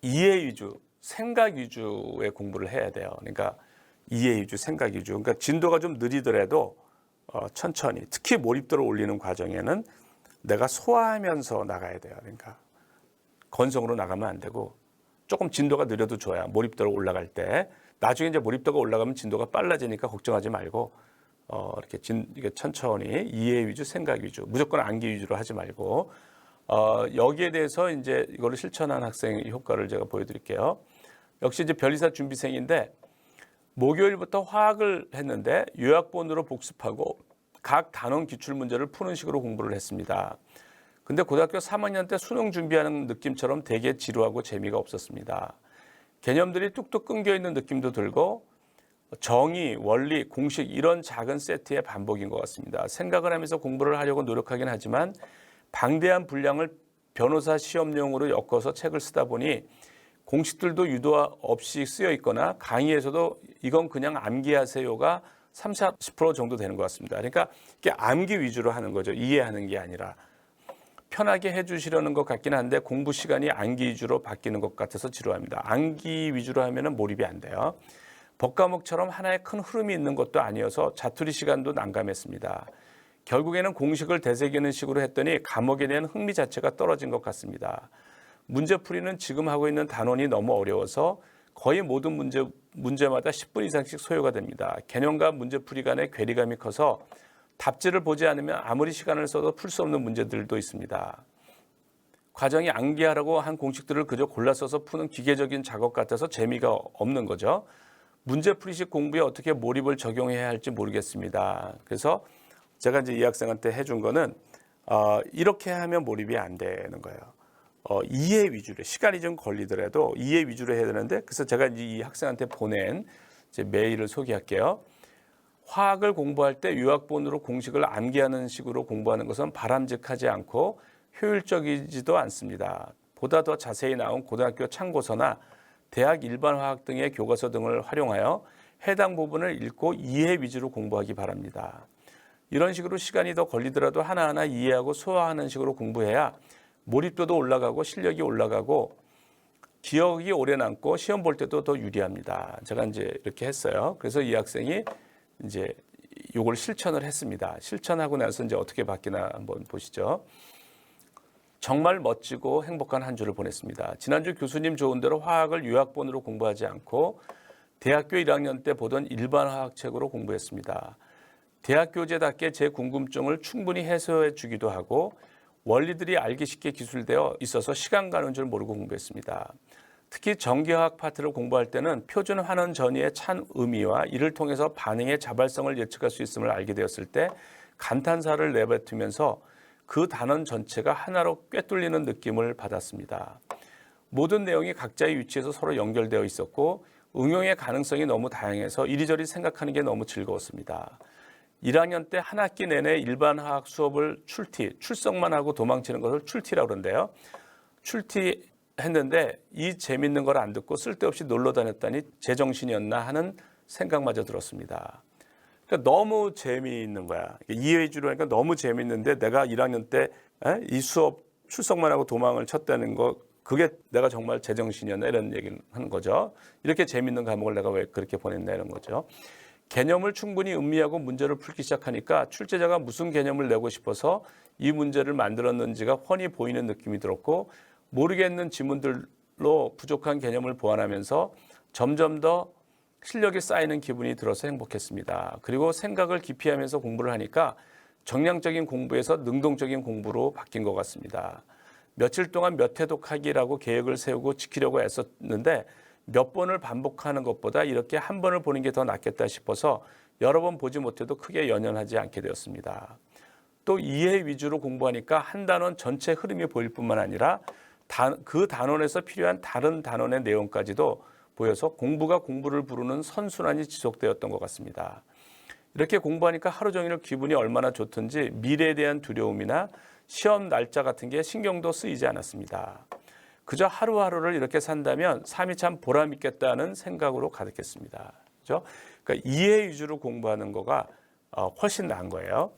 이해 위주, 생각 위주의 공부를 해야 돼요. 그러니까 이해 위주, 생각 위주. 그러니까 진도가 좀 느리더라도 천천히, 특히 몰입도를 올리는 과정에는 내가 소화하면서 나가야 돼요. 그러니까 건성으로 나가면 안 되고 조금 진도가 느려도 좋아요. 몰입도가 올라갈 때. 나중에 이제 몰입도가 올라가면 진도가 빨라지니까 걱정하지 말고 이렇게 천천히 이해 위주, 생각 위주, 무조건 암기 위주로 하지 말고 여기에 대해서 이제 이거를 실천한 학생의 효과를 제가 보여드릴게요. 역시 이제 변리사 준비생인데 목요일부터 화학을 했는데 요약본으로 복습하고 각 단원 기출 문제를 푸는 식으로 공부를 했습니다. 근데 고등학교 3학년 때 수능 준비하는 느낌처럼 되게 지루하고 재미가 없었습니다. 개념들이 뚝뚝 끊겨 있는 느낌도 들고 정의, 원리, 공식 이런 작은 세트의 반복인 것 같습니다. 생각을 하면서 공부를 하려고 노력하긴 하지만 방대한 분량을 변호사 시험용으로 엮어서 책을 쓰다 보니 공식들도 유도 없이 쓰여 있거나 강의에서도 이건 그냥 암기하세요가 30, 40% 정도 되는 것 같습니다. 그러니까 이게 암기 위주로 하는 거죠. 이해하는 게 아니라. 편하게 해주시려는 것 같긴 한데 공부 시간이 암기 위주로 바뀌는 것 같아서 지루합니다. 암기 위주로 하면 몰입이 안 돼요. 법과목처럼 하나의 큰 흐름이 있는 것도 아니어서 자투리 시간도 난감했습니다. 결국에는 공식을 되새기는 식으로 했더니 과목에 대한 흥미 자체가 떨어진 것 같습니다. 문제풀이는 지금 하고 있는 단원이 너무 어려워서 거의 모든 문제마다 10분 이상씩 소요가 됩니다. 개념과 문제풀이 간의 괴리감이 커서 답지를 보지 않으면 아무리 시간을 써도 풀 수 없는 문제들도 있습니다. 과정이 암기하라고 한 공식들을 그저 골라 써서 푸는 기계적인 작업 같아서 재미가 없는 거죠. 문제풀이식 공부에 어떻게 몰입을 적용해야 할지 모르겠습니다. 그래서 제가 이제 이 학생한테 해준 거는 이렇게 하면 몰입이 안 되는 거예요. 이해 위주로, 시간이 좀 걸리더라도 이해 위주로 해야 되는데, 그래서 제가 이제 이 학생한테 보낸 이제 메일을 소개할게요. 화학을 공부할 때 요약본으로 공식을 암기하는 식으로 공부하는 것은 바람직하지 않고 효율적이지도 않습니다. 보다 더 자세히 나온 고등학교 참고서나 대학 일반화학 등의 교과서 등을 활용하여 해당 부분을 읽고 이해 위주로 공부하기 바랍니다. 이런 식으로 시간이 더 걸리더라도 하나하나 이해하고 소화하는 식으로 공부해야 몰입도도 올라가고 실력이 올라가고 기억이 오래 남고 시험 볼 때도 더 유리합니다. 제가 이제 이렇게 했어요. 그래서 이 학생이 이제 이걸 실천을 했습니다. 실천하고 나서 이제 어떻게 바뀌나 한번 보시죠. 정말 멋지고 행복한 한 주를 보냈습니다. 지난주 교수님 좋은 대로 화학을 요약본으로 공부하지 않고 대학교 1학년 때 보던 일반 화학책으로 공부했습니다. 대학 교재답게 제 궁금증을 충분히 해소해 주기도 하고 원리들이 알기 쉽게 기술되어 있어서 시간 가는 줄 모르고 공부했습니다. 특히 전기화학 파트를 공부할 때는 표준 환원 전이의 찬 의미와 이를 통해서 반응의 자발성을 예측할 수 있음을 알게 되었을 때 감탄사를 내뱉으면서 그 단원 전체가 하나로 꿰뚫리는 느낌을 받았습니다. 모든 내용이 각자의 위치에서 서로 연결되어 있었고 응용의 가능성이 너무 다양해서 이리저리 생각하는 게 너무 즐거웠습니다. 1학년 때 한 학기 내내 일반화학 수업을 출석만 하고 도망치는 것을 출티라고 그러는데요. 출티했는데 이 재밌는 걸 안 듣고 쓸데없이 놀러 다녔다니 제정신이었나 하는 생각마저 들었습니다. 그러니까 너무 재미있는 거야. 이해 위주로 하니까 너무 재미있는데 내가 1학년 때 이 수업 출석만 하고 도망을 쳤다는 거, 그게 내가 정말 제정신이었나 이런 얘기를 하는 거죠. 이렇게 재미있는 과목을 내가 왜 그렇게 보냈나 이런 거죠. 개념을 충분히 음미하고 문제를 풀기 시작하니까 출제자가 무슨 개념을 내고 싶어서 이 문제를 만들었는지가 훤히 보이는 느낌이 들었고 모르겠는 지문들로 부족한 개념을 보완하면서 점점 더 실력이 쌓이는 기분이 들어서 행복했습니다. 그리고 생각을 깊이 하면서 공부를 하니까 정량적인 공부에서 능동적인 공부로 바뀐 것 같습니다. 며칠 동안 몇 회독하기라고 계획을 세우고 지키려고 애썼는데 몇 번을 반복하는 것보다 이렇게 한 번을 보는 게 더 낫겠다 싶어서 여러 번 보지 못해도 크게 연연하지 않게 되었습니다. 또 이해 위주로 공부하니까 한 단원 전체 흐름이 보일 뿐만 아니라 그 단원에서 필요한 다른 단원의 내용까지도 보여서 공부가 공부를 부르는 선순환이 지속되었던 것 같습니다. 이렇게 공부하니까 하루 종일 기분이 얼마나 좋던지 미래에 대한 두려움이나 시험 날짜 같은 게 신경도 쓰이지 않았습니다. 그저 하루하루를 이렇게 산다면 삶이 참 보람 있겠다는 생각으로 가득했습니다. 그렇죠? 그러니까 이해 위주로 공부하는 거가 훨씬 나은 거예요.